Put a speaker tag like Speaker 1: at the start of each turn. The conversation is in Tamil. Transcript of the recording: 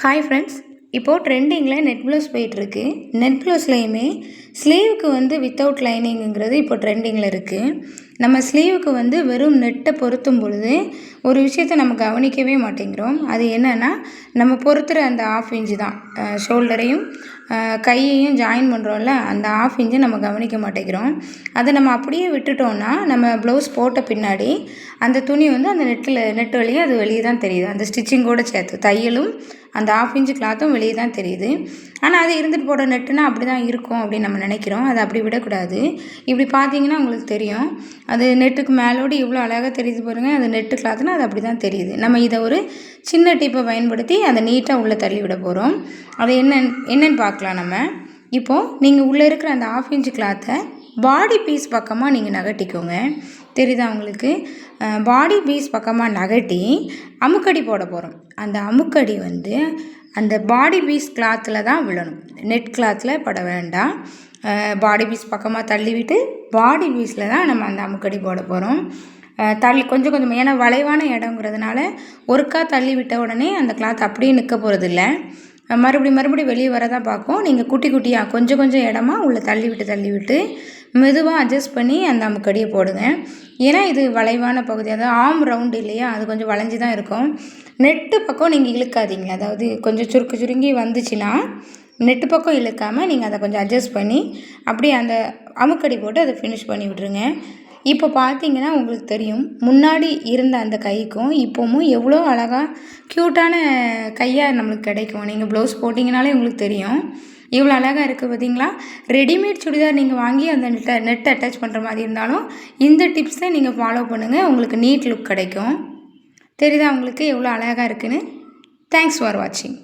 Speaker 1: ஹாய் ஃப்ரெண்ட்ஸ், இப்போது ட்ரெண்டிங்கில் நெட் ப்ளவுஸ் போயிட்டுருக்கு. நெட் ப்ளவுஸ்லேயுமே ஸ்லீவுக்கு வித்தவுட் லைனிங்குங்கிறது இப்போ ட்ரெண்டிங்கில் இருக்குது. நம்ம ஸ்லீவுக்கு வெறும் நெட்டை பொருத்தும் பொழுது ஒரு விஷயத்தை நம்ம கவனிக்கவே மாட்டேங்கிறோம். அது என்னென்னா, நம்ம பொறுத்துற அந்த 1/2 இன்ச்சு தான். ஷோல்டரையும் கையையும் ஜாயின் பண்ணுறோம்ல, அந்த 1/2 இன்ச்சை நம்ம கவனிக்க மாட்டேங்கிறோம். அதை நம்ம அப்படியே விட்டுட்டோம்னா, நம்ம ப்ளவுஸ் போட்ட பின்னாடி அந்த துணி அந்த நெட் வழியே அது வெளியே தான் தெரியுது. அந்த ஸ்டிச்சிங்கோடு சேர்த்து தையலும் அந்த 1/2 இன்ச்சு கிளாத்தும் வெளியே தான் தெரியுது. ஆனால் அது இருந்துட்டு போட நெட்டுனா அப்படி தான் இருக்கும் அப்படின்னு நம்ம நினைக்கிறோம். அதை அப்படி விடக்கூடாது. இப்படி பார்த்தீங்கன்னா உங்களுக்கு தெரியும், அது நெட்டுக்கு மேலோடு இவ்வளோ அழகாக தெரியுது பாருங்கள். அது நெட்டு கிளாத்னா அது அப்படி தான் தெரியுது. நம்ம இதை ஒரு சின்ன டிப்பை பயன்படுத்தி அதை நீட்டாக உள்ளே தள்ளி விட போகிறோம். அது என்னன்னு பார்க்கலாம் நம்ம. இப்போது நீங்கள் உள்ளே இருக்கிற அந்த 1/2 இன்ச்சு கிளாத்தை பாடி பீஸ் பக்கமாக நீங்கள் நகட்டிக்கோங்க. தெரியுதா உங்களுக்கு? பாடி பீஸ் பக்கமாக நகட்டி அமுக்கடி போட போகிறோம். அந்த அமுக்கடி அந்த பாடி பீஸ் கிளாத்தில் தான் விழணும். நெட் கிளாத்தில் பட வேண்டாம். பாடி பீஸ் பக்கமாக தள்ளிவிட்டு பாடி பீஸில் தான் நம்ம அந்த அமுக்கடி போட போகிறோம். தள்ளி கொஞ்சம் கொஞ்சம், ஏன்னா வளைவான இடங்கிறதுனால ஒருக்கா தள்ளி விட்ட உடனே அந்த கிளாத் அப்படியே நிற்க போகிறதில்ல. மறுபடியும் வெளியே வரதான் பார்க்கும். நீங்கள் குட்டி குட்டியாக கொஞ்சம் கொஞ்சம் இடமா உள்ளே தள்ளி விட்டு மெதுவாக அட்ஜஸ்ட் பண்ணி அந்த அமுக்கடியை போடுங்க. ஏன்னா இது வளைவான பகுதி, அதாவது ஆம் ரவுண்டு இல்லையா, அது கொஞ்சம் வளைஞ்சி தான் இருக்கும். நெட்டு பக்கம் நீங்கள் இழுக்காதீங்க. அதாவது கொஞ்சம் சுருங்கி வந்துச்சுன்னா நெட்டு பக்கம் இழுக்காமல் நீங்கள் அதை கொஞ்சம் அட்ஜஸ்ட் பண்ணி அப்படியே அந்த அமுக்கடி போட்டு அதை ஃபினிஷ் பண்ணி விட்ருங்க. இப்போ பார்த்தீங்கன்னா உங்களுக்கு தெரியும், முன்னாடி இருந்த அந்த கைக்கும் இப்போவும் எவ்வளோ அழகாக க்யூட்டான கையாக நம்மளுக்கு கிடைக்கும். நீங்கள் ப்ளவுஸ் போட்டிங்கனாலே உங்களுக்கு தெரியும் இவ்வளோ அழகாக இருக்குது பார்த்தீங்களா. ரெடிமேட் சுடிதார் நீங்கள் வாங்கி அந்த நெட் அட்டாச் பண்ணுற மாதிரி இருந்தாலும் இந்த டிப்ஸை நீங்கள் ஃபாலோ பண்ணுங்கள். உங்களுக்கு நீட் லுக் கிடைக்கும். தெரியுதா உங்களுக்கு எவ்வளோ அழகாக இருக்குன்னு? தேங்க்ஸ் ஃபார் வாட்சிங்.